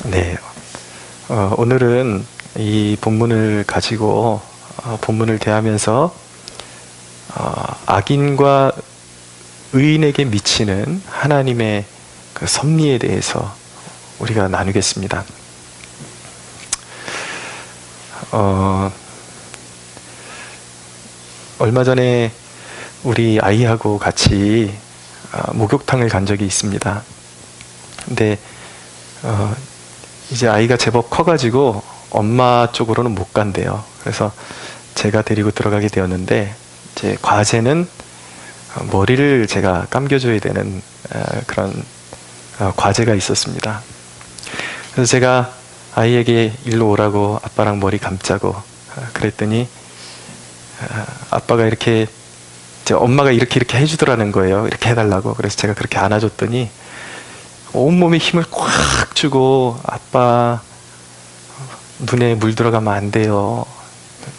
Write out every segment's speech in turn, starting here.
네, 오늘은 이 본문을 가지고 본문을 대하면서 악인과 의인에게 미치는 하나님의 그 섭리에 대해서 우리가 나누겠습니다. 얼마 전에 우리 아이하고 같이 목욕탕을 간 적이 있습니다. 근데 이제 아이가 제법 커가지고 엄마 쪽으로는 못 간대요. 그래서 제가 데리고 들어가게 되었는데, 제 과제는 머리를 제가 감겨줘야 되는 그런 과제가 있었습니다. 그래서 제가 아이에게 일로 오라고 아빠랑 머리 감자고 그랬더니 아빠가 이렇게, 엄마가 이렇게 해주더라는 거예요. 이렇게 해달라고. 그래서 제가 그렇게 안아줬더니 온몸에 힘을 꽉 주고, 아빠 눈에 물 들어가면 안 돼요.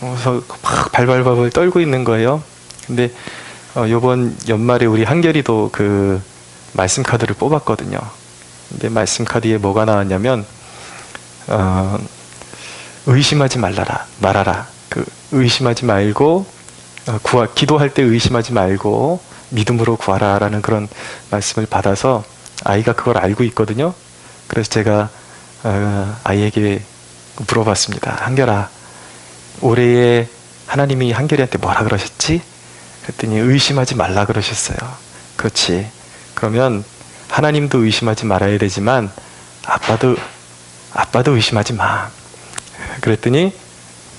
그래서 막 발발발발 떨고 있는 거예요. 근데 요번 연말에 우리 한결이도 그 말씀 카드를 뽑았거든요. 근데 말씀 카드에 뭐가 나왔냐면 의심하지 말아라. 그 의심하지 말고 기도할 때 의심하지 말고 믿음으로 구하라라는 그런 말씀을 받아서 아이가 그걸 알고 있거든요. 그래서 제가 아이에게 물어봤습니다. 한결아, 올해에 하나님이 한결이한테 뭐라 그러셨지? 그랬더니 의심하지 말라 그러셨어요. 그렇지. 그러면 하나님도 의심하지 말아야 되지만 아빠도 의심하지 마. 그랬더니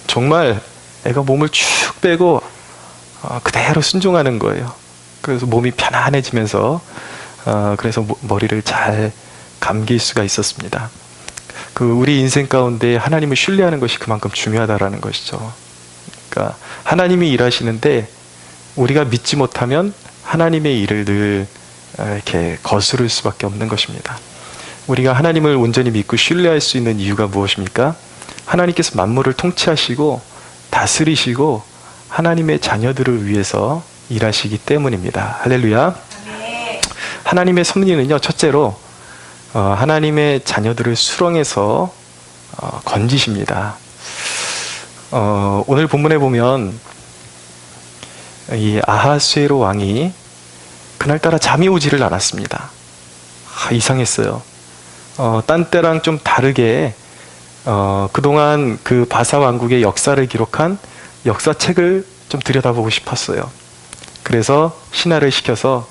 정말 애가 몸을 쭉 빼고 그대로 순종하는 거예요. 그래서 몸이 편안해지면서 그래서 머리를 잘 감길 수가 있었습니다. 우리 인생 가운데 하나님을 신뢰하는 것이 그만큼 중요하다라는 것이죠. 그러니까 하나님이 일하시는데 우리가 믿지 못하면 하나님의 일을 늘 이렇게 거스를 수밖에 없는 것입니다. 우리가 하나님을 온전히 믿고 신뢰할 수 있는 이유가 무엇입니까? 하나님께서 만물을 통치하시고 다스리시고 하나님의 자녀들을 위해서 일하시기 때문입니다. 할렐루야. 하나님의 섭리는요, 첫째로 하나님의 자녀들을 수렁에서 건지십니다. 오늘 본문에 보면 이 아하수에로 왕이 그날따라 잠이 오지를 않았습니다. 이상했어요. 딴 때랑 좀 다르게 그동안 그 바사 왕국의 역사를 기록한 역사책을 좀 들여다보고 싶었어요. 그래서 신하를 시켜서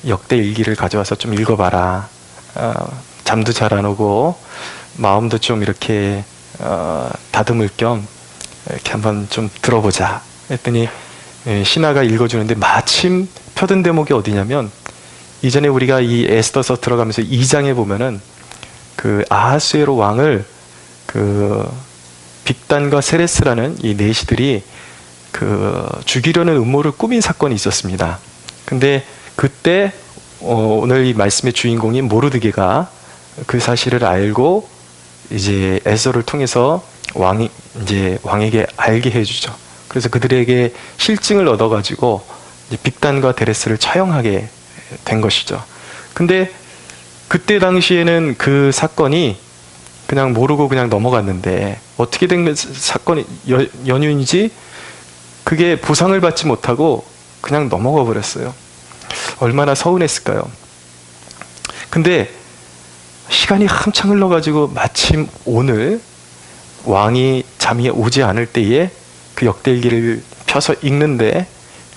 역대 일기를 가져와서 좀 읽어봐라. 잠도 잘 안 오고 마음도 좀 이렇게 다듬을 겸 이렇게 한번 좀 들어보자 했더니 신하가 읽어주는데 마침 펴든 대목이 어디냐면, 이전에 우리가 이 에스더서 들어가면서 2장에 보면은 그 아하수에로 왕을 그 빅단과 세레스라는 이 내시들이 죽이려는 음모를 꾸민 사건이 있었습니다. 근데 그때 오늘 이 말씀의 주인공인 모르드게가 그 사실을 알고 이제 에스더를 통해서 왕에게 알게 해주죠. 그래서 그들에게 실증을 얻어가지고 이제 빅단과 데레스를 처형하게 된 것이죠. 근데 그때 당시에는 그 사건이 그냥 모르고 그냥 넘어갔는데, 어떻게 된 사건이 연유인지 그게 보상을 받지 못하고 그냥 넘어가 버렸어요. 얼마나 서운했을까요? 근데 시간이 한참 흘러가지고 마침 오늘 왕이 잠이 오지 않을 때에 그 역대일기를 펴서 읽는데,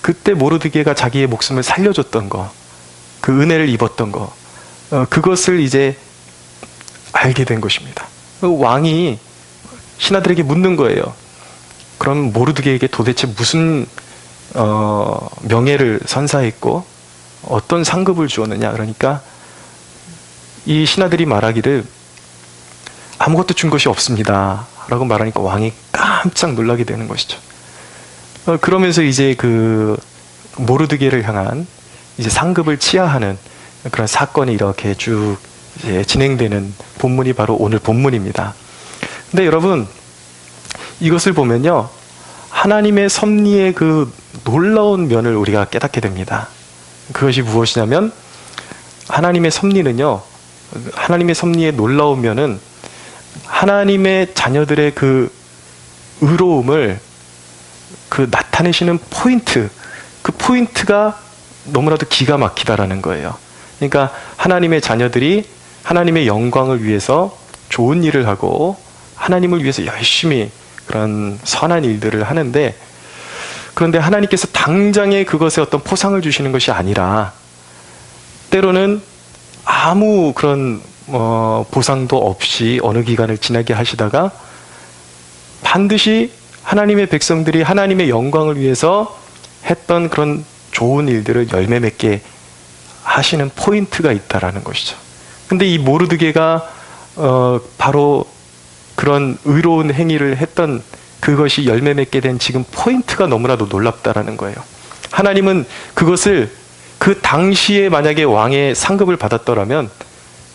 그때 모르드게가 자기의 목숨을 살려줬던 거, 그 은혜를 입었던 거, 그것을 이제 알게 된 것입니다. 왕이 신하들에게 묻는 거예요. 그럼 모르드게에게 도대체 무슨 명예를 선사했고 어떤 상급을 주었느냐? 그러니까 이 신하들이 말하기를 아무것도 준 것이 없습니다 라고 말하니까 왕이 깜짝 놀라게 되는 것이죠. 그러면서 이제 그 모르드게를 향한 이제 상급을 치하하는 그런 사건이 이렇게 쭉 이제 진행되는 본문이 바로 오늘 본문입니다. 근데 여러분, 이것을 보면요, 하나님의 섭리의 그 놀라운 면을 우리가 깨닫게 됩니다. 그것이 무엇이냐면, 하나님의 섭리는요, 하나님의 섭리의 놀라운 면은 하나님의 자녀들의 그 의로움을 그 나타내시는 포인트, 그 포인트가 너무나도 기가 막히다라는 거예요. 그러니까 하나님의 자녀들이 하나님의 영광을 위해서 좋은 일을 하고 하나님을 위해서 열심히 그런 선한 일들을 하는데, 그런데 하나님께서 당장에 그것에 어떤 포상을 주시는 것이 아니라 때로는 아무 그런 보상도 없이 어느 기간을 지나게 하시다가 반드시 하나님의 백성들이 하나님의 영광을 위해서 했던 그런 좋은 일들을 열매 맺게 하시는 포인트가 있다라는 것이죠. 근데 이 모르드게가 바로 그런 의로운 행위를 했던 그것이 열매 맺게 된 지금 포인트가 너무나도 놀랍다라는 거예요. 하나님은 그것을 그 당시에 만약에 왕의 상급을 받았더라면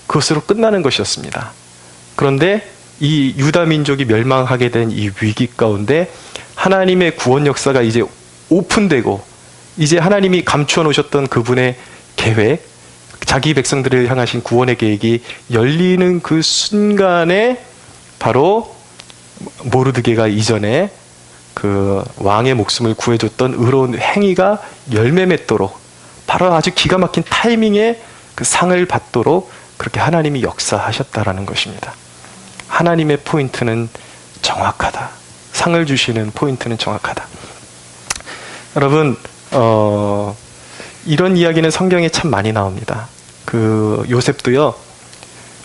그것으로 끝나는 것이었습니다. 그런데 이 유다 민족이 멸망하게 된 이 위기 가운데 하나님의 구원 역사가 이제 오픈되고, 이제 하나님이 감추어 놓으셨던 그분의 계획, 자기 백성들을 향하신 구원의 계획이 열리는 그 순간에 바로 모르드게가 이전에 그 왕의 목숨을 구해줬던 의로운 행위가 열매 맺도록, 바로 아주 기가 막힌 타이밍에 그 상을 받도록 그렇게 하나님이 역사하셨다라는 것입니다. 하나님의 포인트는 정확하다. 상을 주시는 포인트는 정확하다. 여러분, 이런 이야기는 성경에 참 많이 나옵니다. 그 요셉도요,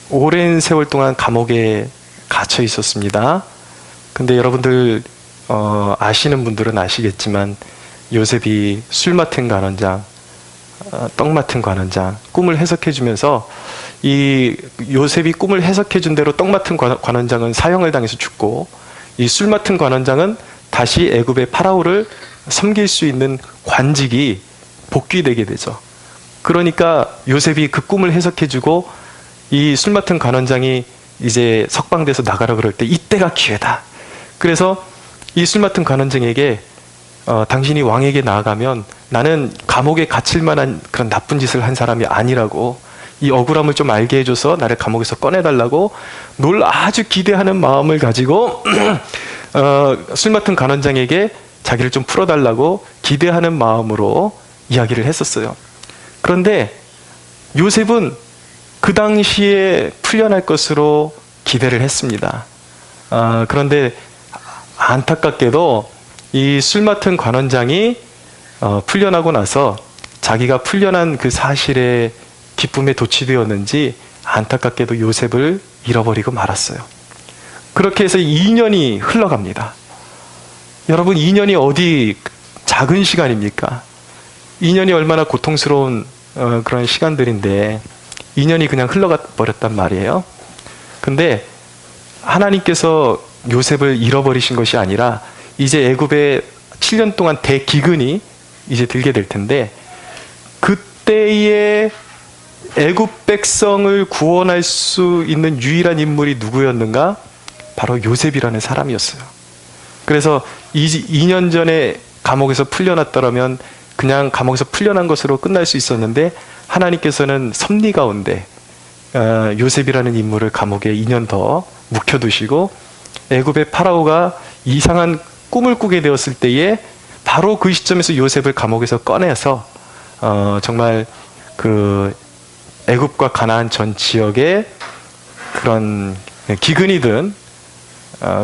오랜 세월 동안 감옥에 갇혀 있었습니다. 근데 여러분들 아시는 분들은 아시겠지만 요셉이 술 맡은 관원장, 떡 맡은 관원장, 꿈을 해석해 주면서 이 요셉이 꿈을 해석해 준 대로 떡 맡은 관원장은 사형을 당해서 죽고, 이 술 맡은 관원장은 다시 애굽의 파라오를 섬길 수 있는 관직이 복귀되게 되죠. 그러니까 요셉이 그 꿈을 해석해 주고 이 술 맡은 관원장이 이제 석방돼서 나가라 그럴 때 이때가 기회다. 그래서 이 술 맡은 관원장에게 당신이 왕에게 나아가면 나는 감옥에 갇힐 만한 그런 나쁜 짓을 한 사람이 아니라고, 이 억울함을 좀 알게 해줘서 나를 감옥에서 꺼내달라고 널 아주 기대하는 마음을 가지고 술 맡은 관원장에게 자기를 좀 풀어달라고 기대하는 마음으로 이야기를 했었어요. 그런데 요셉은 그 당시에 풀려날 것으로 기대를 했습니다. 그런데 안타깝게도 이 술 맡은 관원장이 풀려나고 나서 자기가 풀려난 그 사실에 기쁨에 도취되었는지 안타깝게도 요셉을 잃어버리고 말았어요. 그렇게 해서 2년이 흘러갑니다. 여러분, 2년이 어디 작은 시간입니까? 2년이 얼마나 고통스러운 그런 시간들인데 2년이 그냥 흘러가 버렸단 말이에요. 근데 하나님께서 요셉을 잃어버리신 것이 아니라 이제 애굽에 7년 동안 대기근이 이제 들게 될 텐데, 그때의 애굽 백성을 구원할 수 있는 유일한 인물이 누구였는가? 바로 요셉이라는 사람이었어요. 그래서 2년 전에 감옥에서 풀려났더라면 그냥 감옥에서 풀려난 것으로 끝날 수 있었는데, 하나님께서는 섭리 가운데 요셉이라는 인물을 감옥에 2년 더 묵혀두시고 애굽의 파라오가 이상한 꿈을 꾸게 되었을 때에 바로 그 시점에서 요셉을 감옥에서 꺼내서 정말 그 애굽과 가나안 전 지역에 그런 기근이 든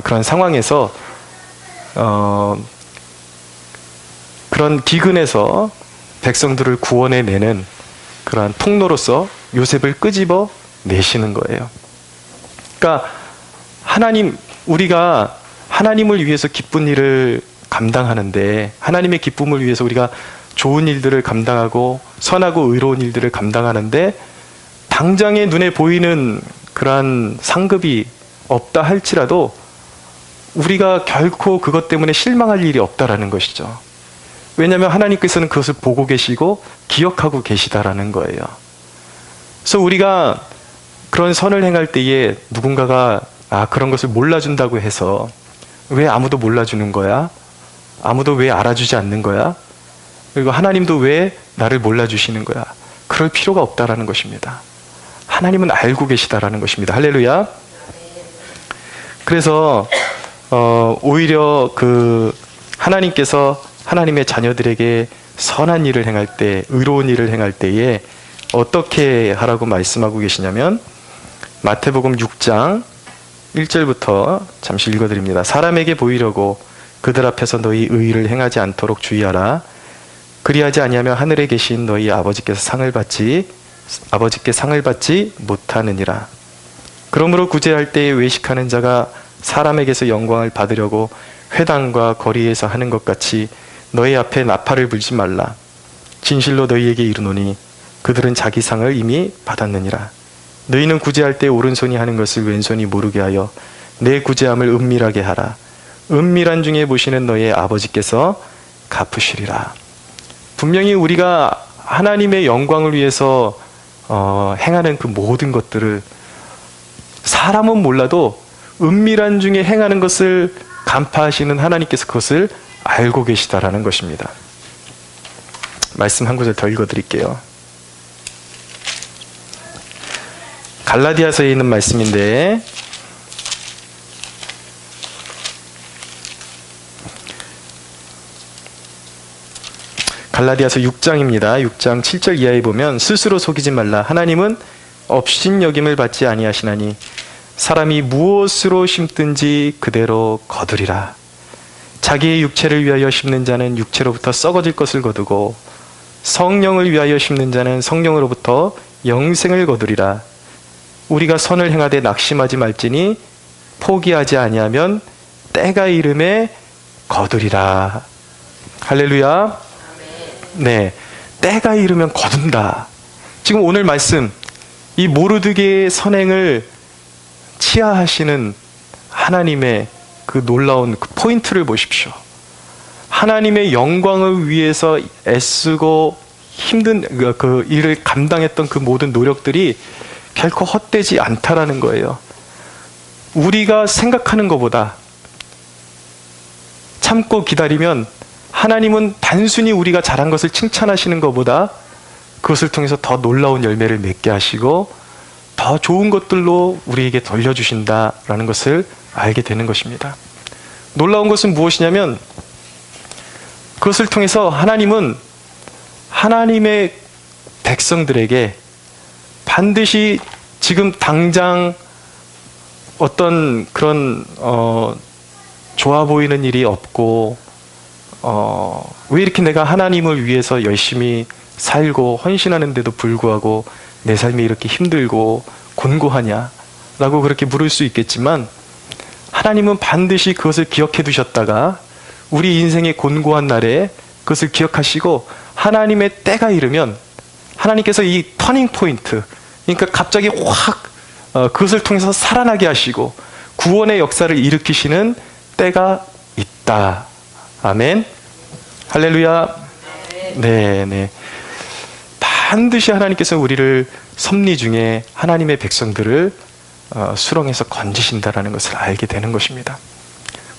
그런 상황에서 그런 기근에서 백성들을 구원해내는 그러한 통로로서 요셉을 끄집어 내시는 거예요. 그러니까 우리가 하나님을 위해서 기쁜 일을 감당하는데, 하나님의 기쁨을 위해서 우리가 좋은 일들을 감당하고 선하고 의로운 일들을 감당하는데 당장에 눈에 보이는 그러한 상급이 없다 할지라도 우리가 결코 그것 때문에 실망할 일이 없다라는 것이죠. 왜냐하면 하나님께서는 그것을 보고 계시고 기억하고 계시다라는 거예요. 그래서 우리가 그런 선을 행할 때에 누군가가 그런 것을 몰라준다고 해서 왜 아무도 몰라주는 거야? 아무도 왜 알아주지 않는 거야? 그리고 하나님도 왜 나를 몰라주시는 거야? 그럴 필요가 없다라는 것입니다. 하나님은 알고 계시다라는 것입니다. 할렐루야. 그래서 오히려 그 하나님께서 하나님의 자녀들에게 선한 일을 행할 때, 의로운 일을 행할 때에 어떻게 하라고 말씀하고 계시냐면 마태복음 6장 1절부터 잠시 읽어드립니다. 사람에게 보이려고 그들 앞에서 너희 의의를 행하지 않도록 주의하라. 그리하지 아니하면 하늘에 계신 너희 아버지께 상을 받지 못하느니라. 그러므로 구제할 때에 외식하는 자가 사람에게서 영광을 받으려고 회당과 거리에서 하는 것 같이 너희 앞에 나팔을 불지 말라. 진실로 너희에게 이르노니 그들은 자기 상을 이미 받았느니라. 너희는 구제할 때 오른손이 하는 것을 왼손이 모르게 하여 내 구제함을 은밀하게 하라. 은밀한 중에 보시는 너희의 아버지께서 갚으시리라. 분명히 우리가 하나님의 영광을 위해서 행하는 그 모든 것들을 사람은 몰라도 은밀한 중에 행하는 것을 간파하시는 하나님께서 그것을 알고 계시다라는 것입니다. 말씀 한 구절 더 읽어드릴게요. 갈라디아서에 있는 말씀인데 갈라디아서 6장입니다. 6장 7절 이하에 보면 스스로 속이지 말라. 하나님은 업신여김을 받지 아니하시나니 사람이 무엇으로 심든지 그대로 거두리라. 자기의 육체를 위하여 심는 자는 육체로부터 썩어질 것을 거두고 성령을 위하여 심는 자는 성령으로부터 영생을 거두리라. 우리가 선을 행하되 낙심하지 말지니 포기하지 아니하면 때가 이름에 거두리라. 할렐루야. 네, 때가 이르면 거둔다. 지금 오늘 말씀, 이 모르드게의 선행을 치하하시는 하나님의 그 놀라운 그 포인트를 보십시오. 하나님의 영광을 위해서 애쓰고 힘든 그 일을 감당했던 그 모든 노력들이 결코 헛되지 않다라는 거예요. 우리가 생각하는 것보다 참고 기다리면 하나님은 단순히 우리가 잘한 것을 칭찬하시는 것보다 그것을 통해서 더 놀라운 열매를 맺게 하시고 더 좋은 것들로 우리에게 돌려주신다라는 것을 알게 되는 것입니다. 놀라운 것은 무엇이냐면 그것을 통해서 하나님은 하나님의 백성들에게 반드시 지금 당장 어떤 그런 좋아 보이는 일이 없고 왜 이렇게 내가 하나님을 위해서 열심히 살고 헌신하는데도 불구하고 내 삶이 이렇게 힘들고 곤고하냐 라고 그렇게 물을 수 있겠지만 하나님은 반드시 그것을 기억해 두셨다가 우리 인생의 곤고한 날에 그것을 기억하시고 하나님의 때가 이르면 하나님께서 이 터닝 포인트, 그러니까 갑자기 확 그것을 통해서 살아나게 하시고 구원의 역사를 일으키시는 때가 있다. 아멘. 할렐루야. 네. 반드시 하나님께서 우리를 섭리 중에 하나님의 백성들을 수렁에서 건지신다라는 것을 알게 되는 것입니다.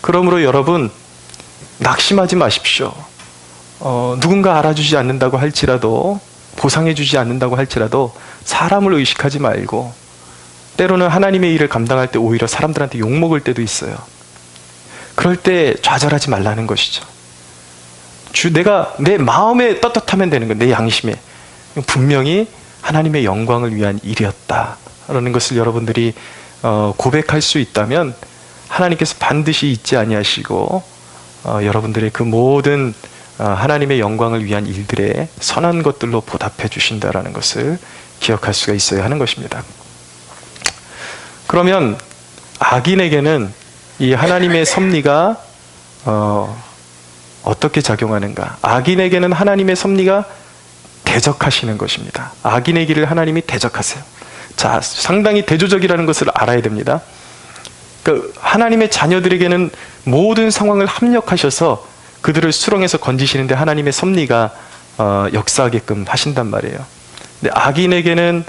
그러므로 여러분 낙심하지 마십시오. 누군가 알아주지 않는다고 할지라도 보상해주지 않는다고 할지라도 사람을 의식하지 말고 때로는 하나님의 일을 감당할 때 오히려 사람들한테 욕먹을 때도 있어요. 그럴 때 좌절하지 말라는 것이죠. 내가 내 마음에 떳떳하면 되는 거예요. 내 양심에. 분명히 하나님의 영광을 위한 일이었다라는 것을 여러분들이 고백할 수 있다면 하나님께서 반드시 잊지 아니하시고 여러분들의 그 모든 하나님의 영광을 위한 일들에 선한 것들로 보답해 주신다라는 것을 기억할 수가 있어야 하는 것입니다. 그러면 악인에게는 이 하나님의 섭리가 어떻게 작용하는가? 악인에게는 하나님의 섭리가 대적하시는 것입니다. 악인의 길을 하나님이 대적하세요. 자, 상당히 대조적이라는 것을 알아야 됩니다. 그러니까 하나님의 자녀들에게는 모든 상황을 합력하셔서 그들을 수렁에서 건지시는데 하나님의 섭리가 역사하게끔 하신단 말이에요. 근데 악인에게는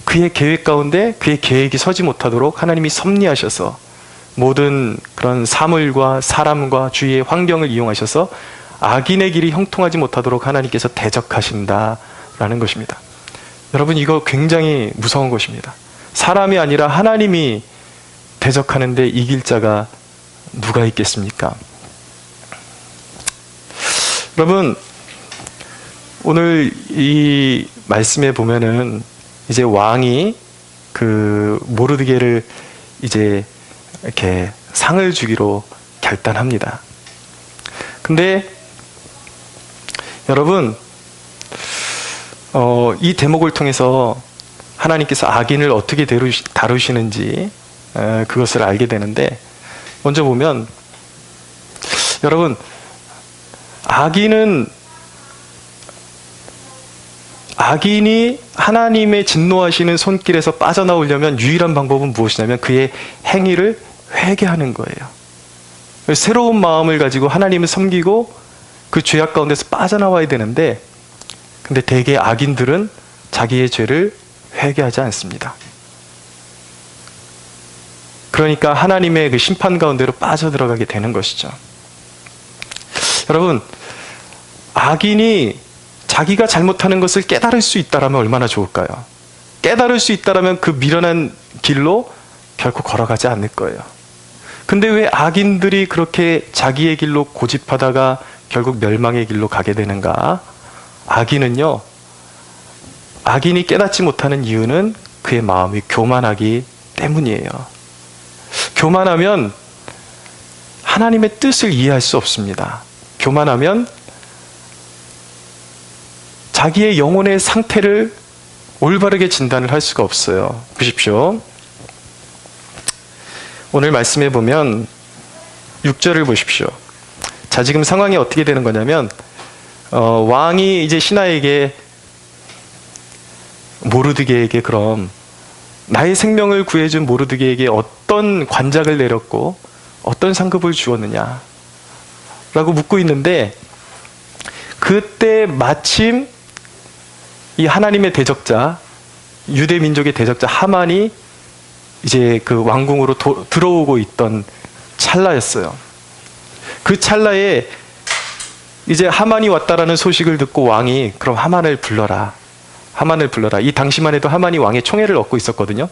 그의 계획 가운데 그의 계획이 서지 못하도록 하나님이 섭리하셔서 모든 그런 사물과 사람과 주위의 환경을 이용하셔서 악인의 길이 형통하지 못하도록 하나님께서 대적하신다라는 것입니다. 여러분 이거 굉장히 무서운 것입니다. 사람이 아니라 하나님이 대적하는데 이길 자가 누가 있겠습니까? 여러분, 오늘 이 말씀에 보면은 이제 왕이 그 모르드게를 이제 이렇게 상을 주기로 결단합니다. 근데 여러분, 이 대목을 통해서 하나님께서 악인을 어떻게 다루시는지 그것을 알게 되는데, 먼저 보면 여러분, 악인이 하나님의 진노하시는 손길에서 빠져나오려면 유일한 방법은 무엇이냐면 그의 행위를 회개하는 거예요. 새로운 마음을 가지고 하나님을 섬기고 그 죄악 가운데서 빠져나와야 되는데, 근데 대개 악인들은 자기의 죄를 회개하지 않습니다. 그러니까 하나님의 그 심판 가운데로 빠져들어가게 되는 것이죠. 여러분, 악인이 자기가 잘못하는 것을 깨달을 수 있다라면 얼마나 좋을까요? 깨달을 수 있다라면 그 미련한 길로 결코 걸어가지 않을 거예요. 근데 왜 악인들이 그렇게 자기의 길로 고집하다가 결국 멸망의 길로 가게 되는가? 악인이 깨닫지 못하는 이유는 그의 마음이 교만하기 때문이에요. 교만하면 하나님의 뜻을 이해할 수 없습니다. 교만하면 자기의 영혼의 상태를 올바르게 진단을 할 수가 없어요. 보십시오. 오늘 말씀해 보면 6절을 보십시오. 자, 지금 상황이 어떻게 되는 거냐면 왕이 이제 신하에게, 모르드게에게, 그럼 나의 생명을 구해준 모르드게에게 어떤 관작을 내렸고 어떤 상급을 주었느냐 라고 묻고 있는데, 그때 마침 이 하나님의 대적자, 유대 민족의 대적자 하만이 이제 그 왕궁으로 들어오고 있던 찰나였어요. 그 찰나에 이제 하만이 왔다라는 소식을 듣고 왕이, 그럼 하만을 불러라. 이 당시만 해도 하만이 왕의 총애를 얻고 있었거든요.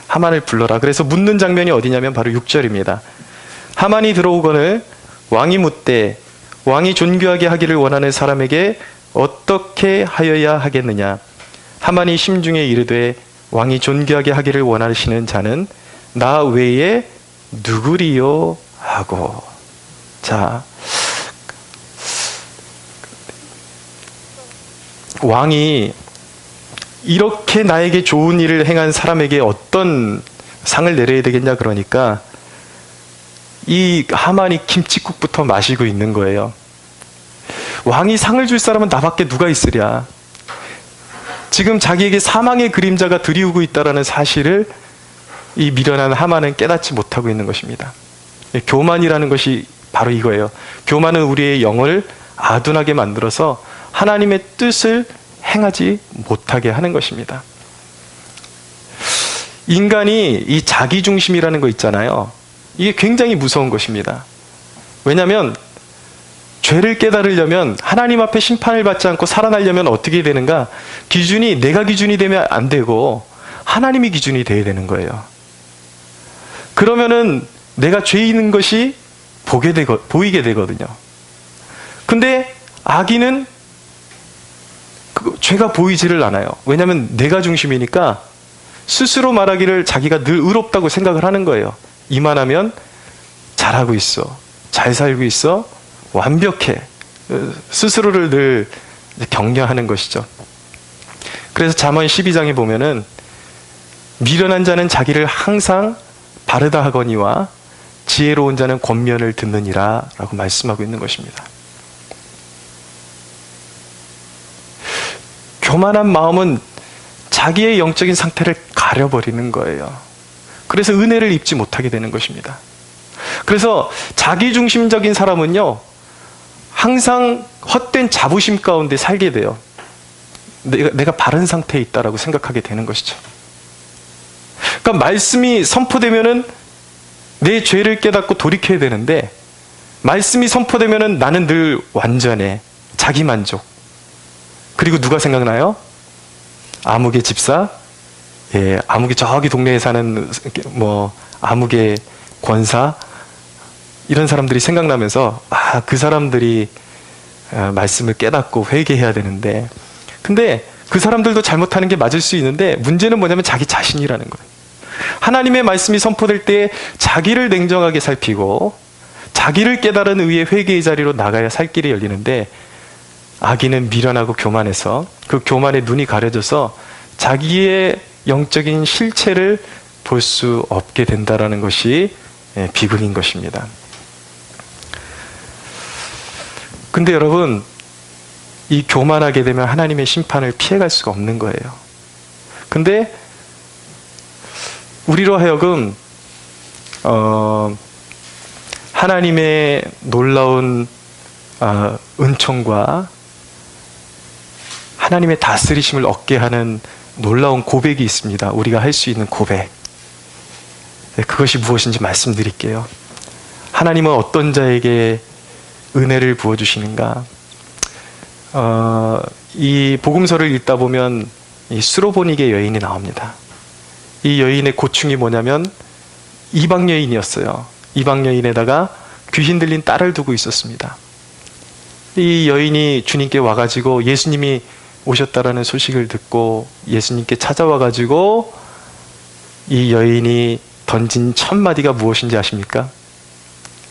하만을 불러라. 그래서 묻는 장면이 어디냐면 바로 6절입니다. 하만이 들어오거늘 왕이 묻되 왕이 존귀하게 하기를 원하는 사람에게 어떻게 하여야 하겠느냐? 하만이 심중에 이르되 왕이 존귀하게 하기를 원하시는 자는 나 외에 누구리요? 하고. 자, 왕이 이렇게 나에게 좋은 일을 행한 사람에게 어떤 상을 내려야 되겠냐 그러니까 이 하만이 김칫국부터 마시고 있는 거예요. 왕이 상을 줄 사람은 나밖에 누가 있으랴. 지금 자기에게 사망의 그림자가 들이우고 있다는 사실을 이 미련한 하만은 깨닫지 못하고 있는 것입니다. 교만이라는 것이 바로 이거예요. 교만은 우리의 영을 아둔하게 만들어서 하나님의 뜻을 행하지 못하게 하는 것입니다. 인간이 이 자기중심이라는 거 있잖아요. 이게 굉장히 무서운 것입니다. 왜냐하면 죄를 깨달으려면, 하나님 앞에 심판을 받지 않고 살아나려면 어떻게 되는가? 기준이 내가 기준이 되면 안 되고 하나님이 기준이 돼야 되는 거예요. 그러면은 내가 죄인인 것이 보이게 되거든요. 근데 악인은 죄가 보이지를 않아요. 왜냐하면 내가 중심이니까 스스로 말하기를 자기가 늘 의롭다고 생각을 하는 거예요. 이만하면 잘하고 있어, 잘 살고 있어, 완벽해. 스스로를 늘 격려하는 것이죠. 그래서 잠언 12장에 보면은 미련한 자는 자기를 항상 바르다 하거니와 지혜로운 자는 권면을 듣느니라 라고 말씀하고 있는 것입니다. 교만한 마음은 자기의 영적인 상태를 가려버리는 거예요. 그래서 은혜를 입지 못하게 되는 것입니다. 그래서 자기중심적인 사람은요, 항상 헛된 자부심 가운데 살게 돼요. 내가 바른 상태에 있다라고 생각하게 되는 것이죠. 그러니까 말씀이 선포되면은 내 죄를 깨닫고 돌이켜야 되는데, 말씀이 선포되면은 나는 늘 완전해. 자기만족. 그리고 누가 생각나요? 아무개 집사 예, 암흑의 저기 동네에 사는 뭐 암흑의 권사 이런 사람들이 생각나면서 그 사람들이 말씀을 깨닫고 회개해야 되는데, 근데 그 사람들도 잘못하는 게 맞을 수 있는데 문제는 뭐냐면 자기 자신이라는 거예요. 하나님의 말씀이 선포될 때 자기를 냉정하게 살피고 자기를 깨달은 의의 회개의 자리로 나가야 살 길이 열리는데, 악인은 미련하고 교만해서 그 교만에 눈이 가려져서 자기의 영적인 실체를 볼 수 없게 된다라는 것이 비극인 것입니다. 근데 여러분, 이 교만하게 되면 하나님의 심판을 피해갈 수가 없는 거예요. 근데 우리로 하여금 하나님의 놀라운 은총과 하나님의 다스리심을 얻게 하는 놀라운 고백이 있습니다. 우리가 할 수 있는 고백. 그것이 무엇인지 말씀드릴게요. 하나님은 어떤 자에게 은혜를 부어주시는가? 이 복음서를 읽다 보면 이 수로보니게 여인이 나옵니다. 이 여인의 고충이 뭐냐면 이방 여인이었어요. 이방 여인에다가 귀신 들린 딸을 두고 있었습니다. 이 여인이 주님께 와가지고 예수님이 오셨다라는 소식을 듣고 예수님께 찾아와가지고 이 여인이 던진 첫 마디가 무엇인지 아십니까?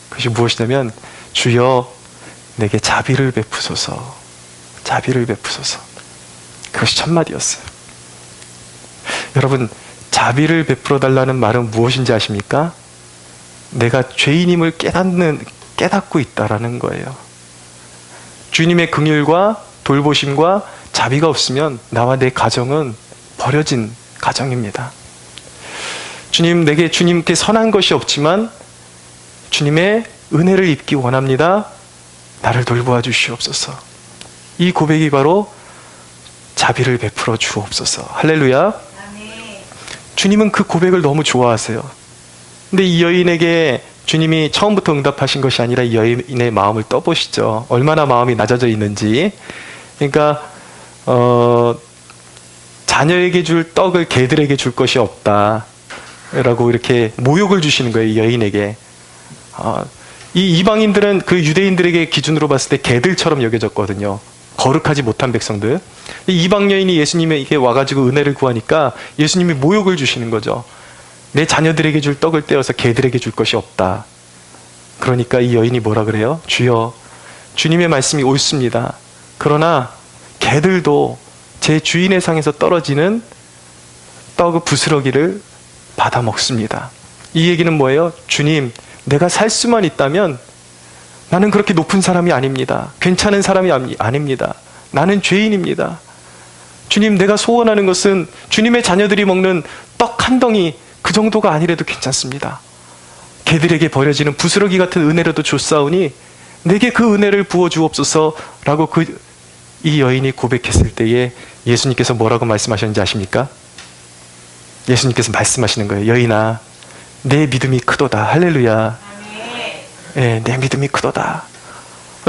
그것이 무엇이냐면, 주여 내게 자비를 베푸소서, 자비를 베푸소서. 그것이 첫 마디였어요. 여러분, 자비를 베풀어 달라는 말은 무엇인지 아십니까? 내가 죄인임을 깨닫고 있다라는 거예요. 주님의 긍휼과 돌보심과 자비가 없으면 나와 내 가정은 버려진 가정입니다. 주님, 내게 주님께 선한 것이 없지만 주님의 은혜를 입기 원합니다. 나를 돌보아 주시옵소서. 이 고백이 바로 자비를 베풀어 주옵소서. 할렐루야. 주님은 그 고백을 너무 좋아하세요. 근데 이 여인에게 주님이 처음부터 응답하신 것이 아니라 이 여인의 마음을 떠보시죠. 얼마나 마음이 낮아져 있는지. 그러니까 자녀에게 줄 떡을 개들에게 줄 것이 없다 라고 이렇게 모욕을 주시는 거예요. 이 여인에게. 이 이방인들은 그 유대인들에게 기준으로 봤을 때 개들처럼 여겨졌거든요. 거룩하지 못한 백성들. 이방 여인이 예수님에게 와가지고 은혜를 구하니까 예수님이 모욕을 주시는 거죠. 내 자녀들에게 줄 떡을 떼어서 개들에게 줄 것이 없다. 그러니까 이 여인이 뭐라 그래요? 주여, 주님의 말씀이 옳습니다. 그러나 개들도 제 주인의 상에서 떨어지는 떡 부스러기를 받아 먹습니다. 이 얘기는 뭐예요? 주님, 내가 살 수만 있다면 나는 그렇게 높은 사람이 아닙니다. 괜찮은 사람이 아닙니다. 나는 죄인입니다. 주님, 내가 소원하는 것은 주님의 자녀들이 먹는 떡 한 덩이 그 정도가 아니라도 괜찮습니다. 개들에게 버려지는 부스러기 같은 은혜라도 줬사오니 내게 그 은혜를 부어주옵소서라고 이 여인이 고백했을 때에 예수님께서 뭐라고 말씀하셨는지 아십니까? 예수님께서 말씀하시는 거예요. 여인아, 내 믿음이 크도다. 할렐루야. 네, 내 믿음이 크도다.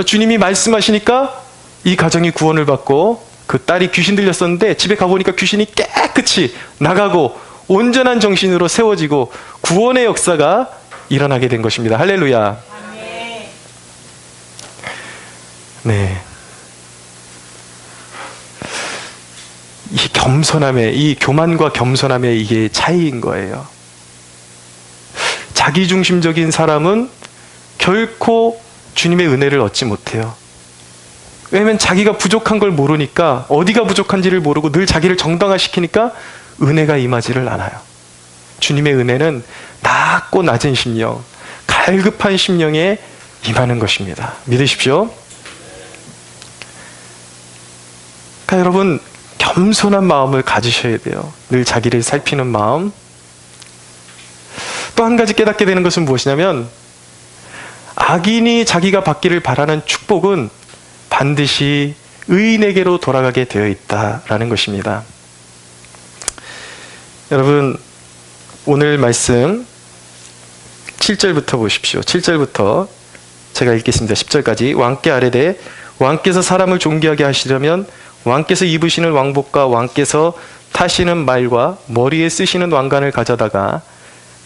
주님이 말씀하시니까 이 가정이 구원을 받고, 그 딸이 귀신 들렸었는데 집에 가보니까 귀신이 깨끗이 나가고 온전한 정신으로 세워지고 구원의 역사가 일어나게 된 것입니다. 할렐루야. 네. 이 겸손함의, 이 교만과 겸손함의 이게 차이인 거예요. 자기중심적인 사람은 결코 주님의 은혜를 얻지 못해요. 왜냐하면 자기가 부족한 걸 모르니까, 어디가 부족한지를 모르고 늘 자기를 정당화시키니까 은혜가 임하지를 않아요. 주님의 은혜는 낮고 낮은 심령, 갈급한 심령에 임하는 것입니다. 믿으십시오. 그러니까 여러분, 겸손한 마음을 가지셔야 돼요. 늘 자기를 살피는 마음. 또 한 가지 깨닫게 되는 것은 무엇이냐면, 악인이 자기가 받기를 바라는 축복은 반드시 의인에게로 돌아가게 되어 있다라는 것입니다. 여러분, 오늘 말씀 7절부터 보십시오. 7절부터 제가 읽겠습니다. 10절까지. 왕께 아뢰되 왕께서 사람을 존귀하게 하시려면 왕께서 입으시는 왕복과 왕께서 타시는 말과 머리에 쓰시는 왕관을 가져다가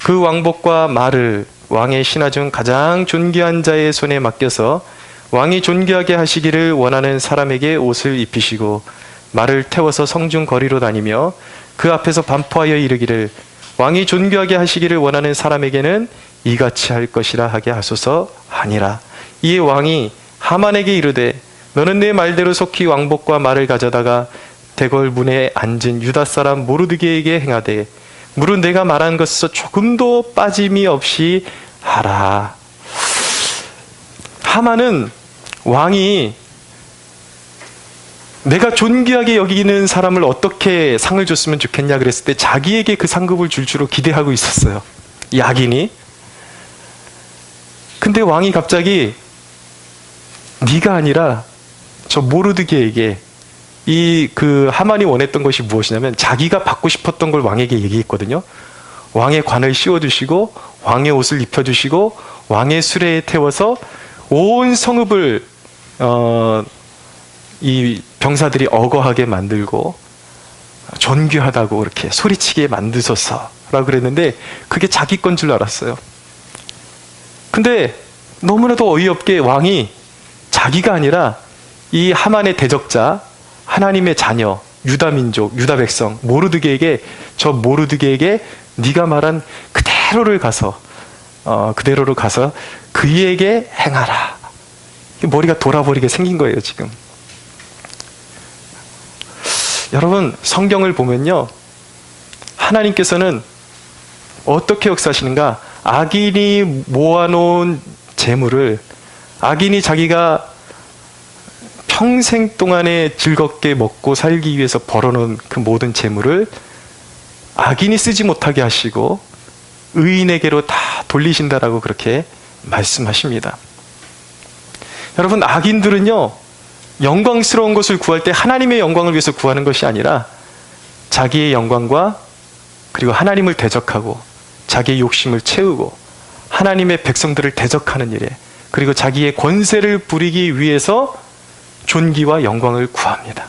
그 왕복과 말을 왕의 신하 중 가장 존귀한 자의 손에 맡겨서 왕이 존귀하게 하시기를 원하는 사람에게 옷을 입히시고 말을 태워서 성중 거리로 다니며 그 앞에서 반포하여 이르기를 왕이 존귀하게 하시기를 원하는 사람에게는 이같이 할 것이라 하게 하소서 하니라. 이에 왕이 하만에게 이르되 너는 내 말대로 속히 왕복과 말을 가져다가 대궐 문에 앉은 유다 사람 모르드게에게 행하되 물은 내가 말한 것에서 조금도 빠짐이 없이 하라. 하만은 왕이 내가 존귀하게 여기는 사람을 어떻게 상을 줬으면 좋겠냐 그랬을 때 자기에게 그 상급을 줄 줄로 기대하고 있었어요. 이 악인이. 근데 왕이 갑자기 네가 아니라 저 모르드게에게 그 하만이 원했던 것이 무엇이냐면 자기가 받고 싶었던 걸 왕에게 얘기했거든요. 왕의 관을 씌워주시고 왕의 옷을 입혀주시고 왕의 수레에 태워서 온 성읍을 이 병사들이 억어하게 만들고 존귀하다고 이렇게 소리치게 만드소서라고 그랬는데 그게 자기 건 줄 알았어요. 근데 너무나도 어이없게 왕이 자기가 아니라 이 하만의 대적자, 하나님의 자녀, 유다 민족, 유다 백성 모르드게에게 네가 말한 그대로를 가서 그에게 행하라. 머리가 돌아버리게 생긴 거예요, 지금. 여러분, 성경을 보면요, 하나님께서는 어떻게 역사하시는가? 악인이 모아놓은 재물을, 악인이 자기가 평생 동안에 즐겁게 먹고 살기 위해서 벌어놓은 그 모든 재물을 악인이 쓰지 못하게 하시고 의인에게로 다 돌리신다라고 그렇게 말씀하십니다. 여러분, 악인들은요, 영광스러운 것을 구할 때 하나님의 영광을 위해서 구하는 것이 아니라 자기의 영광과 그리고 하나님을 대적하고 자기의 욕심을 채우고 하나님의 백성들을 대적하는 일에 그리고 자기의 권세를 부리기 위해서 존귀와 영광을 구합니다.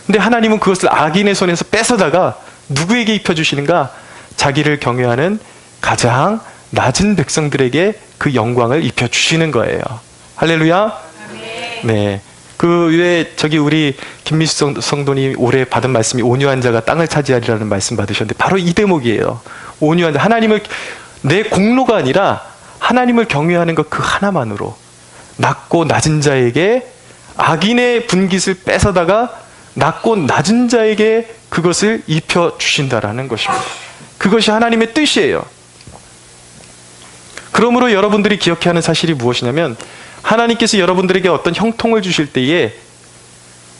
근데 하나님은 그것을 악인의 손에서 뺏어다가 누구에게 입혀주시는가? 자기를 경외하는 가장 낮은 백성들에게 그 영광을 입혀주시는 거예요. 할렐루야. 네. 우리 김미수 성도님 올해 받은 말씀이 온유한 자가 땅을 차지하리라는 말씀 받으셨는데 바로 이 대목이에요. 온유한 자. 내 공로가 아니라 하나님을 경외하는 것 그 하나만으로 낮고 낮은 자에게 악인의 분깃을 뺏어다가 낮고 낮은 자에게 그것을 입혀주신다라는 것입니다. 그것이 하나님의 뜻이에요. 그러므로 여러분들이 기억해야 하는 사실이 무엇이냐면 하나님께서 여러분들에게 어떤 형통을 주실 때에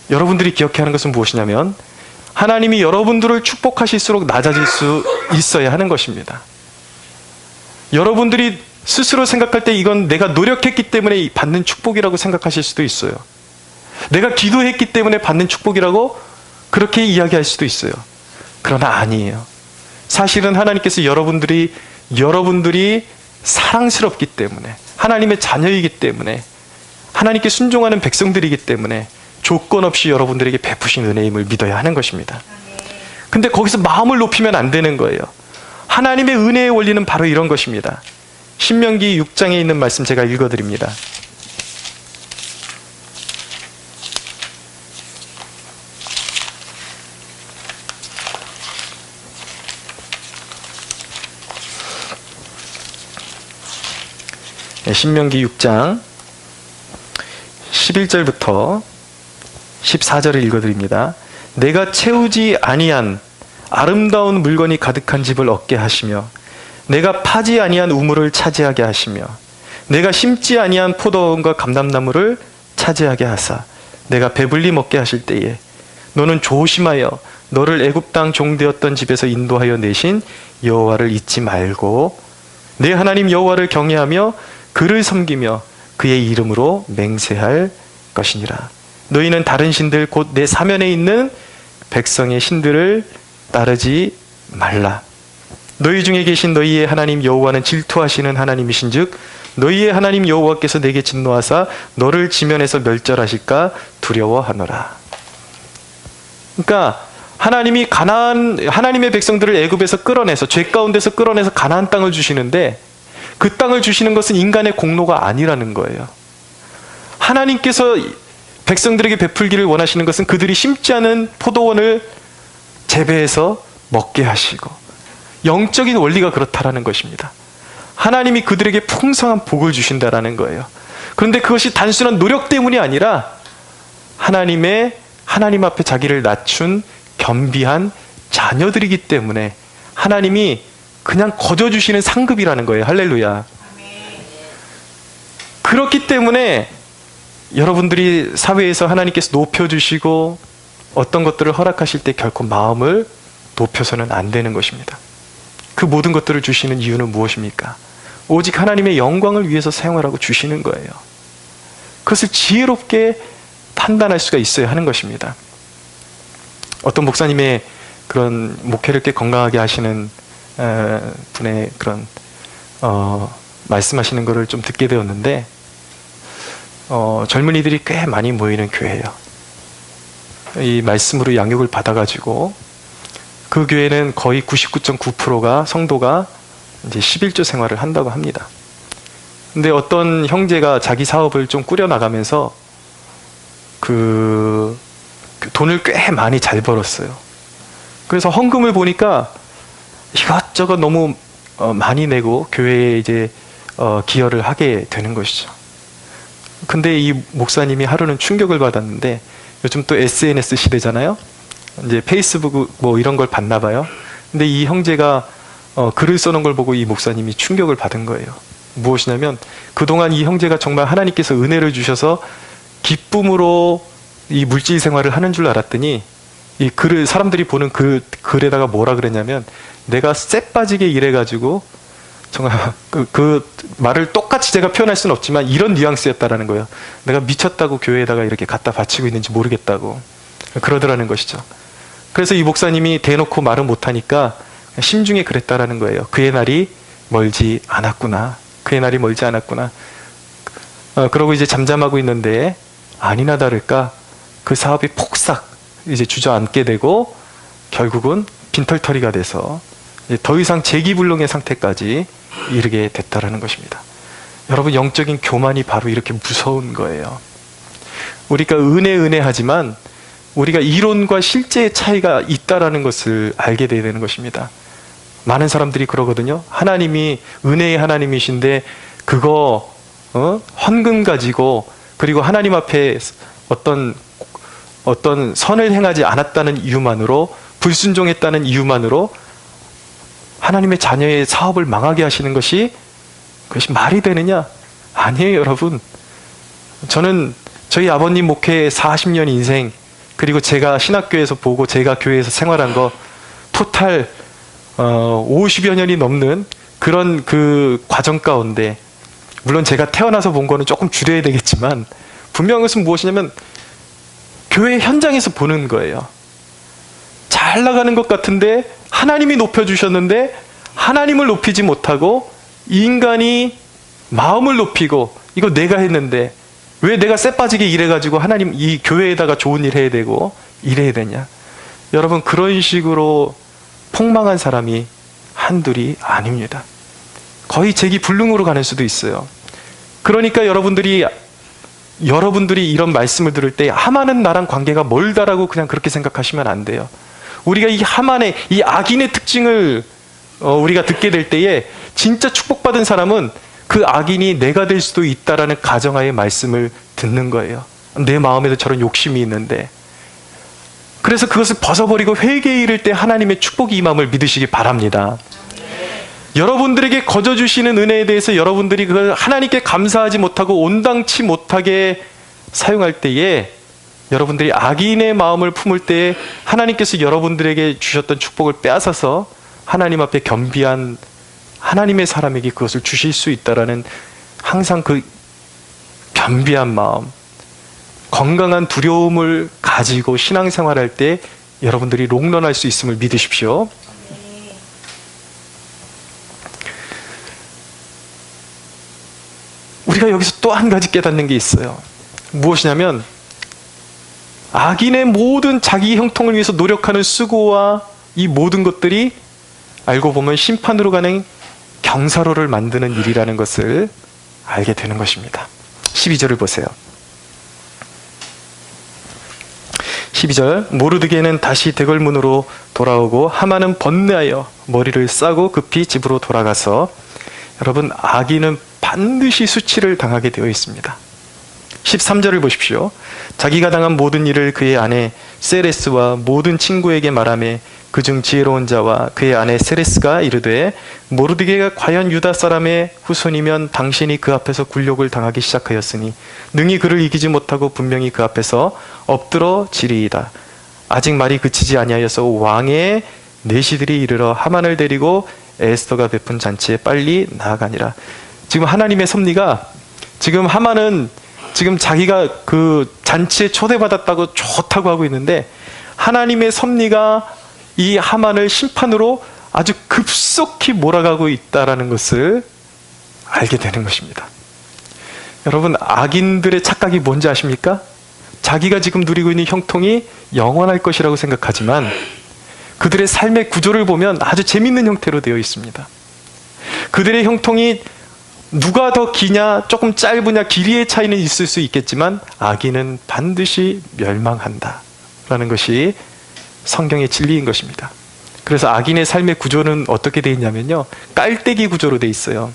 여러분들이 기억해야 하는 것은 무엇이냐면 하나님이 여러분들을 축복하실수록 낮아질 수 있어야 하는 것입니다. 여러분들이 스스로 생각할 때 이건 내가 노력했기 때문에 받는 축복이라고 생각하실 수도 있어요. 내가 기도했기 때문에 받는 축복이라고 그렇게 이야기할 수도 있어요. 그러나 아니에요. 사실은 하나님께서 여러분들이 사랑스럽기 때문에 하나님의 자녀이기 때문에 하나님께 순종하는 백성들이기 때문에 조건 없이 여러분들에게 베푸신 은혜임을 믿어야 하는 것입니다. 근데 거기서 마음을 높이면 안 되는 거예요. 하나님의 은혜의 원리는 바로 이런 것입니다. 신명기 6장에 있는 말씀 제가 읽어드립니다. 신명기 6장 11절부터 14절을 읽어드립니다. 내가 채우지 아니한 아름다운 물건이 가득한 집을 얻게 하시며 내가 파지 아니한 우물을 차지하게 하시며 내가 심지 아니한 포도원과 감람나무를 차지하게 하사 내가 배불리 먹게 하실 때에 너는 조심하여 너를 애굽 땅 종되었던 집에서 인도하여 내신 여호와를 잊지 말고 내 하나님 여호와를 경외하며 그를 섬기며 그의 이름으로 맹세할 것이니라. 너희는 다른 신들 곧 내 사면에 있는 백성의 신들을 따르지 말라. 너희 중에 계신 너희의 하나님 여호와는 질투하시는 하나님이신즉 너희의 하나님 여호와께서 내게 진노하사 너를 지면에서 멸절하실까 두려워하노라. 그러니까 하나님의 백성들을 애굽에서 끌어내서 죄 가운데서 끌어내서 가나안 땅을 주시는데 그 땅을 주시는 것은 인간의 공로가 아니라는 거예요. 하나님께서 백성들에게 베풀기를 원하시는 것은 그들이 심지 않은 포도원을 재배해서 먹게 하시고, 영적인 원리가 그렇다라는 것입니다. 하나님이 그들에게 풍성한 복을 주신다라는 거예요. 그런데 그것이 단순한 노력 때문이 아니라 하나님 앞에 자기를 낮춘 겸비한 자녀들이기 때문에 하나님이 그냥 거저주시는 상급이라는 거예요. 할렐루야. 그렇기 때문에 여러분들이 사회에서 하나님께서 높여주시고 어떤 것들을 허락하실 때 결코 마음을 높여서는 안 되는 것입니다. 그 모든 것들을 주시는 이유는 무엇입니까? 오직 하나님의 영광을 위해서 사용하라고 주시는 거예요. 그것을 지혜롭게 판단할 수가 있어야 하는 것입니다. 어떤 목사님의 그런 목회를 꽤 건강하게 하시는 분의 그런 말씀하시는 것을 좀 듣게 되었는데, 젊은이들이 꽤 많이 모이는 교회예요. 이 말씀으로 양육을 받아가지고 그 교회는 거의 99.9%가 성도가 이제 11조 생활을 한다고 합니다. 근데 어떤 형제가 자기 사업을 좀 꾸려나가면서 그 돈을 꽤 많이 잘 벌었어요. 그래서 헌금을 보니까 이것저것 너무 많이 내고 교회에 이제 기여를 하게 되는 것이죠. 근데 이 목사님이 하루는 충격을 받았는데, 요즘 또 SNS 시대잖아요. 이제 페이스북 뭐 이런 걸 봤나 봐요. 근데 이 형제가 글을 써놓은 걸 보고 이 목사님이 충격을 받은 거예요. 무엇이냐면, 그동안 이 형제가 정말 하나님께서 은혜를 주셔서 기쁨으로 이 물질 생활을 하는 줄 알았더니, 이 글을 사람들이 보는 그 글에다가 뭐라 그랬냐면, 내가 쎄 빠지게 일해가지고 정말 그 말을 똑같이 제가 표현할 수는 없지만 이런 뉘앙스였다라는 거예요. 내가 미쳤다고 교회에다가 이렇게 갖다 바치고 있는지 모르겠다고 그러더라는 것이죠. 그래서 이 목사님이 대놓고 말은 못하니까 심중에 그랬다라는 거예요. 그의 날이 멀지 않았구나. 그의 날이 멀지 않았구나. 그러고 이제 잠잠하고 있는데 아니나 다를까 그 사업이 폭삭 이제 주저앉게 되고 결국은 빈털터리가 돼서 더 이상 재기불능의 상태까지 이르게 됐다라는 것입니다. 여러분, 영적인 교만이 바로 이렇게 무서운 거예요. 우리가 은혜하지만 우리가 이론과 실제의 차이가 있다라는 것을 알게 돼야 되는 것입니다. 많은 사람들이 그러거든요. 하나님이 은혜의 하나님이신데 그거 헌금 가지고, 그리고 하나님 앞에 어떤 선을 행하지 않았다는 이유만으로, 불순종했다는 이유만으로 하나님의 자녀의 사업을 망하게 하시는 그것이 말이 되느냐? 아니에요, 여러분. 저는 저희 아버님 목회 40년 인생, 그리고 제가 신학교에서 보고 제가 교회에서 생활한 거 토탈 50여 년이 넘는 그런 그 과정 가운데, 물론 제가 태어나서 본 거는 조금 줄여야 되겠지만 분명한 것은 무엇이냐면 교회 현장에서 보는 거예요. 잘 나가는 것 같은데 하나님이 높여주셨는데 하나님을 높이지 못하고 인간이 마음을 높이고, 이거 내가 했는데 왜 내가 쎄 빠지게 일해가지고 하나님 이 교회에다가 좋은 일 해야 되고 이래야 되냐. 여러분, 그런 식으로 폭망한 사람이 한둘이 아닙니다. 거의 재기불능으로 가는 수도 있어요. 그러니까 여러분들이 이런 말씀을 들을 때 하만은 나랑 관계가 멀다라고 그냥 그렇게 생각하시면 안 돼요. 우리가 이 하만의, 이 악인의 특징을 우리가 듣게 될 때에 진짜 축복받은 사람은 그 악인이 내가 될 수도 있다라는 가정하에 말씀을 듣는 거예요. 내 마음에도 저런 욕심이 있는데. 그래서 그것을 벗어버리고 회개에 이를 때 하나님의 축복이 임함을 믿으시기 바랍니다. 여러분들에게 거저주시는 은혜에 대해서 여러분들이 그걸 하나님께 감사하지 못하고 온당치 못하게 사용할 때에, 여러분들이 악인의 마음을 품을 때에 하나님께서 여러분들에게 주셨던 축복을 빼앗아서 하나님 앞에 겸비한 하나님의 사람에게 그것을 주실 수 있다라는, 항상 그 겸비한 마음, 건강한 두려움을 가지고 신앙생활할 때 여러분들이 롱런할 수 있음을 믿으십시오. 우리가 여기서 또 한 가지 깨닫는 게 있어요. 무엇이냐면 악인의 모든 자기 형통을 위해서 노력하는 수고와 이 모든 것들이 알고 보면 심판으로 가는 경사로를 만드는 일이라는 것을 알게 되는 것입니다. 12절을 보세요. 12절, 모르드게는 다시 대궐문으로 돌아오고 하만은 번뇌하여 머리를 싸고 급히 집으로 돌아가서, 여러분, 악인은 반드시 수치를 당하게 되어 있습니다. 13절을 보십시오. 자기가 당한 모든 일을 그의 아내 세레스와 모든 친구에게 말하며 그중 지혜로운 자와 그의 아내 세레스가 이르되, 모르드게가 과연 유다 사람의 후손이면 당신이 그 앞에서 굴욕을 당하기 시작하였으니 능히 그를 이기지 못하고 분명히 그 앞에서 엎드러 지리이다. 아직 말이 그치지 아니하여서 왕의 내시들이 이르러 하만을 데리고 에스더가 베푼 잔치에 빨리 나아가니라. 지금 하나님의 섭리가, 지금 하만은 지금 자기가 그 잔치에 초대받았다고 좋다고 하고 있는데, 하나님의 섭리가 이 하만을 심판으로 아주 급속히 몰아가고 있다는 것을 알게 되는 것입니다. 여러분, 악인들의 착각이 뭔지 아십니까? 자기가 지금 누리고 있는 형통이 영원할 것이라고 생각하지만 그들의 삶의 구조를 보면 아주 재밌는 형태로 되어 있습니다. 그들의 형통이 누가 더 기냐, 조금 짧으냐, 길이의 차이는 있을 수 있겠지만 악인은 반드시 멸망한다 라는 것이 성경의 진리인 것입니다. 그래서 악인의 삶의 구조는 어떻게 되어 있냐면요, 깔때기 구조로 되어 있어요.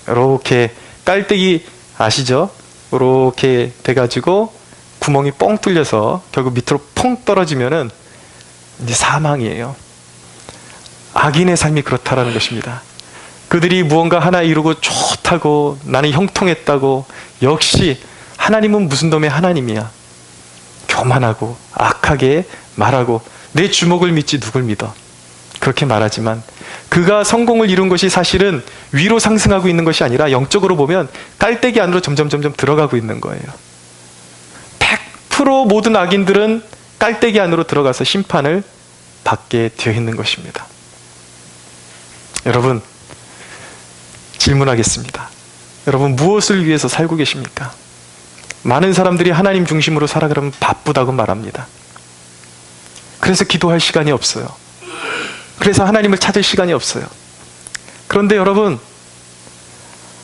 이렇게 깔때기 아시죠? 이렇게 돼가지고 구멍이 뻥 뚫려서 결국 밑으로 펑 떨어지면은 이제 사망이에요. 악인의 삶이 그렇다라는 것입니다. 그들이 무언가 하나 이루고 좋다고, 나는 형통했다고, 역시 하나님은 무슨 놈의 하나님이야, 교만하고 악하게 말하고, 내 주먹을 믿지 누굴 믿어, 그렇게 말하지만 그가 성공을 이룬 것이 사실은 위로 상승하고 있는 것이 아니라 영적으로 보면 깔때기 안으로 점점 들어가고 있는 거예요. 100% 모든 악인들은 깔때기 안으로 들어가서 심판을 받게 되어 있는 것입니다. 여러분, 질문하겠습니다. 여러분, 무엇을 위해서 살고 계십니까? 많은 사람들이 하나님 중심으로 살아가려면 바쁘다고 말합니다. 그래서 기도할 시간이 없어요. 그래서 하나님을 찾을 시간이 없어요. 그런데 여러분,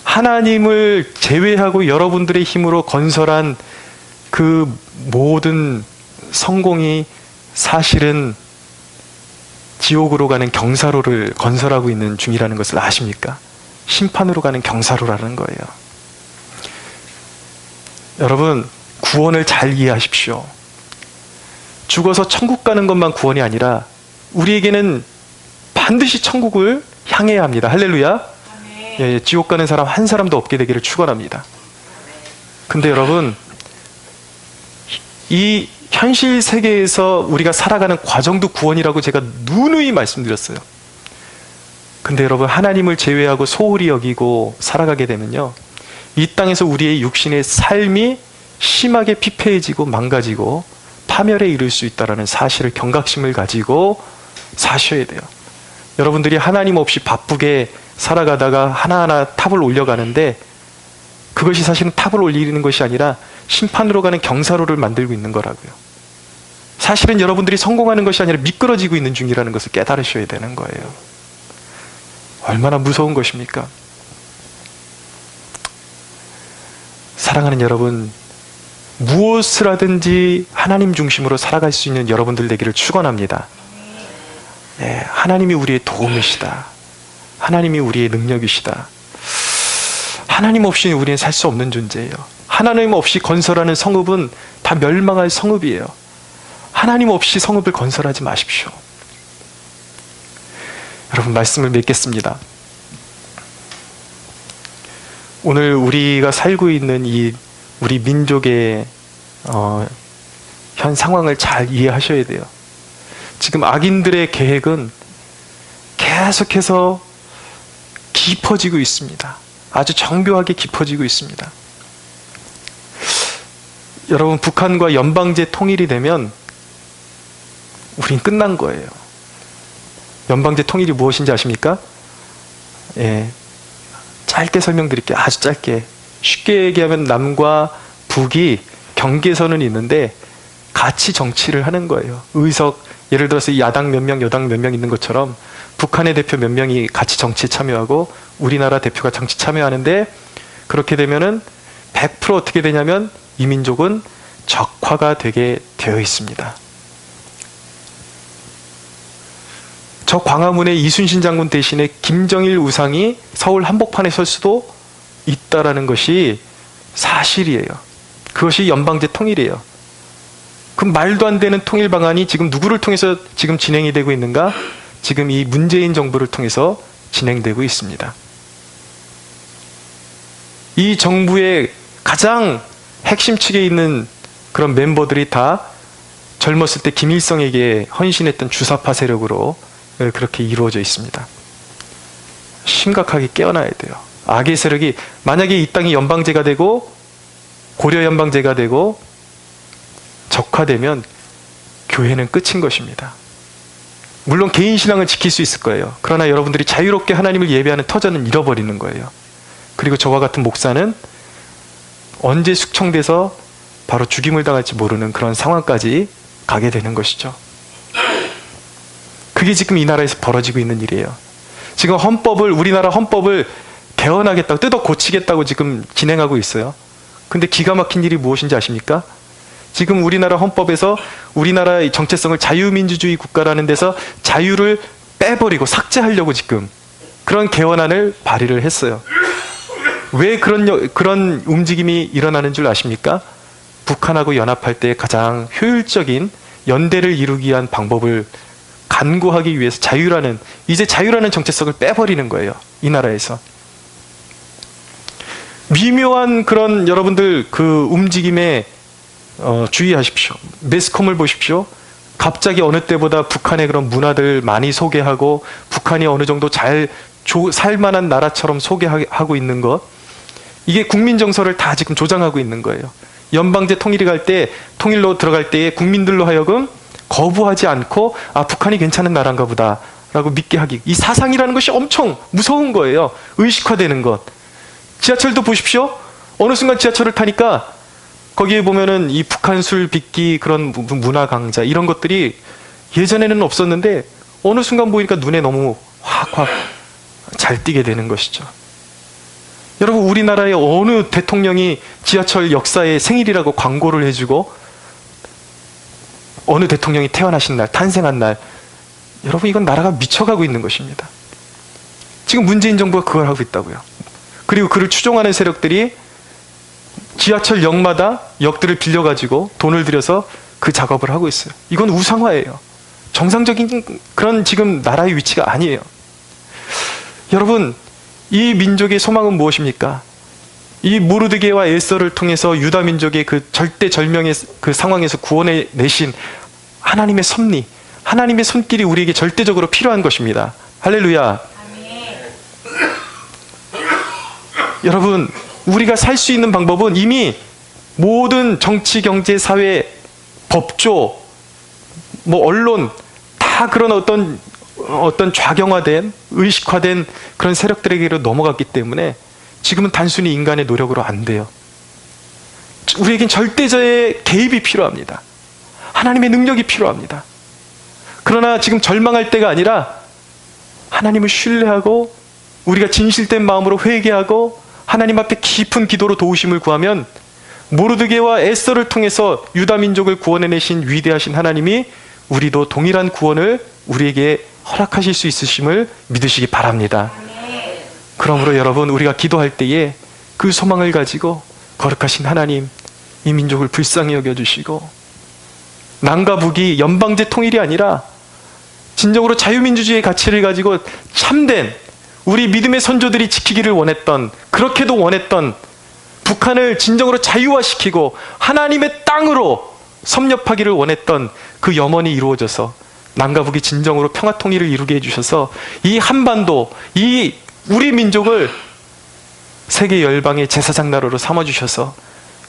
하나님을 제외하고 여러분들의 힘으로 건설한 그 모든 성공이 사실은 지옥으로 가는 경사로를 건설하고 있는 중이라는 것을 아십니까? 심판으로 가는 경사로라는 거예요. 여러분, 구원을 잘 이해하십시오. 죽어서 천국 가는 것만 구원이 아니라 우리에게는 반드시 천국을 향해야 합니다. 할렐루야. 예, 지옥 가는 사람 한 사람도 없게 되기를 축원합니다. 근데 여러분, 이 현실 세계에서 우리가 살아가는 과정도 구원이라고 제가 누누이 말씀드렸어요. 근데 여러분, 하나님을 제외하고 소홀히 여기고 살아가게 되면요, 이 땅에서 우리의 육신의 삶이 심하게 피폐해지고 망가지고 파멸에 이를 수 있다는 사실을, 경각심을 가지고 사셔야 돼요. 여러분들이 하나님 없이 바쁘게 살아가다가 하나하나 탑을 올려가는데 그것이 사실은 탑을 올리는 것이 아니라 심판으로 가는 경사로를 만들고 있는 거라고요. 사실은 여러분들이 성공하는 것이 아니라 미끄러지고 있는 중이라는 것을 깨달으셔야 되는 거예요. 얼마나 무서운 것입니까? 사랑하는 여러분, 무엇을 하든지 하나님 중심으로 살아갈 수 있는 여러분들 되기를 축원합니다. 네, 하나님이 우리의 도움이시다. 하나님이 우리의 능력이시다. 하나님 없이 우리는 살 수 없는 존재예요. 하나님 없이 건설하는 성읍은 다 멸망할 성읍이에요. 하나님 없이 성읍을 건설하지 마십시오. 여러분, 말씀을 맺겠습니다. 오늘 우리가 살고 있는 이 우리 민족의 현 상황을 잘 이해하셔야 돼요. 지금 악인들의 계획은 계속해서 깊어지고 있습니다. 아주 정교하게 깊어지고 있습니다. 여러분, 북한과 연방제 통일이 되면 우린 끝난 거예요. 연방제 통일이 무엇인지 아십니까? 예, 짧게 설명드릴게요. 아주 짧게. 쉽게 얘기하면 남과 북이 경계선은 있는데 같이 정치를 하는 거예요. 의석, 예를 들어서 야당 몇 명, 여당 몇 명 있는 것처럼 북한의 대표 몇 명이 같이 정치에 참여하고 우리나라 대표가 정치 참여하는데, 그렇게 되면은 100% 어떻게 되냐면 이 민족은 적화가 되게 되어 있습니다. 저 광화문에 이순신 장군 대신에 김정일 우상이 서울 한복판에 설 수도 있다라는 것이 사실이에요. 그것이 연방제 통일이에요. 그 말도 안 되는 통일 방안이 지금 누구를 통해서 지금 진행이 되고 있는가? 지금 이 문재인 정부를 통해서 진행되고 있습니다. 이 정부의 가장 핵심 측에 있는 그런 멤버들이 다 젊었을 때 김일성에게 헌신했던 주사파 세력으로 그렇게 이루어져 있습니다. 심각하게 깨어나야 돼요. 악의 세력이, 만약에 이 땅이 연방제가 되고 고려 연방제가 되고 적화되면 교회는 끝인 것입니다. 물론 개인 신앙을 지킬 수 있을 거예요. 그러나 여러분들이 자유롭게 하나님을 예배하는 터전은 잃어버리는 거예요. 그리고 저와 같은 목사는 언제 숙청돼서 바로 죽임을 당할지 모르는 그런 상황까지 가게 되는 것이죠. 그게 지금 이 나라에서 벌어지고 있는 일이에요. 지금 우리나라 헌법을 개헌하겠다고, 뜯어 고치겠다고 지금 진행하고 있어요. 근데 기가 막힌 일이 무엇인지 아십니까? 지금 우리나라 헌법에서 우리나라의 정체성을 자유민주주의 국가라는 데서 자유를 빼버리고 삭제하려고 지금 그런 개헌안을 발의를 했어요. 왜 그런 움직임이 일어나는 줄 아십니까? 북한하고 연합할 때 가장 효율적인 연대를 이루기 위한 방법을 간구하기 위해서 이제 자유라는 정체성을 빼버리는 거예요. 이 나라에서. 미묘한 그런 여러분들 그 움직임에 주의하십시오. 매스컴을 보십시오. 갑자기 어느 때보다 북한의 그런 문화들 많이 소개하고 북한이 어느 정도 잘 살만한 나라처럼 소개하고 있는 것, 이게 국민 정서를 다 지금 조장하고 있는 거예요. 연방제 통일로 들어갈 때에 국민들로 하여금 거부하지 않고 북한이 괜찮은 나라인가 보다 라고 믿게 하기, 이 사상이라는 것이 엄청 무서운 거예요. 의식화되는 것. 지하철도 보십시오. 어느 순간 지하철을 타니까 거기에 보면은 이 북한 술 빚기, 그런 문화 강자, 이런 것들이 예전에는 없었는데 어느 순간 보니까 눈에 너무 확 잘 띄게 되는 것이죠. 여러분, 우리나라의 어느 대통령이 지하철 역사의 생일이라고 광고를 해주고 어느 대통령이 태어나신 날, 탄생한 날, 여러분, 이건 나라가 미쳐가고 있는 것입니다. 지금 문재인 정부가 그걸 하고 있다고요. 그리고 그를 추종하는 세력들이 지하철역마다 역들을 빌려가지고 돈을 들여서 그 작업을 하고 있어요. 이건 우상화예요. 정상적인 그런 지금 나라의 위치가 아니에요. 여러분, 이 민족의 소망은 무엇입니까? 이 모르드게와 에스더를 통해서 유다 민족의 그 절대절명의 그 상황에서 구원해 내신 하나님의 섭리, 하나님의 손길이 우리에게 절대적으로 필요한 것입니다. 할렐루야. 여러분, 우리가 살 수 있는 방법은 이미 모든 정치, 경제, 사회, 법조, 언론, 다 그런 어떤 좌경화된, 의식화된 그런 세력들에게로 넘어갔기 때문에 지금은 단순히 인간의 노력으로 안 돼요. 우리에겐 절대자의 개입이 필요합니다. 하나님의 능력이 필요합니다. 그러나 지금 절망할 때가 아니라 하나님을 신뢰하고 우리가 진실된 마음으로 회개하고 하나님 앞에 깊은 기도로 도우심을 구하면 모르드게와 에스더를 통해서 유다 민족을 구원해내신 위대하신 하나님이 우리도 동일한 구원을 우리에게 허락하실 수 있으심을 믿으시기 바랍니다. 그러므로 여러분, 우리가 기도할 때에 그 소망을 가지고 거룩하신 하나님, 이 민족을 불쌍히 여겨주시고 남과 북이 연방제 통일이 아니라 진정으로 자유민주주의의 가치를 가지고 참된 우리 믿음의 선조들이 지키기를 원했던, 그렇게도 원했던 북한을 진정으로 자유화시키고 하나님의 땅으로 섭렵하기를 원했던 그 염원이 이루어져서 남과 북이 진정으로 평화통일을 이루게 해주셔서 이 한반도, 이 우리 민족을 세계 열방의 제사장 나라로 삼아주셔서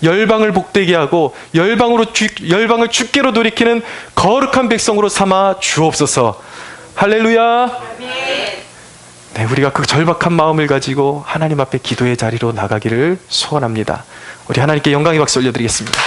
열방을 복되게 하고 열방을 주께로 돌이키는 거룩한 백성으로 삼아 주옵소서. 할렐루야. 네, 우리가 그 절박한 마음을 가지고 하나님 앞에 기도의 자리로 나가기를 소원합니다. 우리 하나님께 영광의 박수 올려드리겠습니다.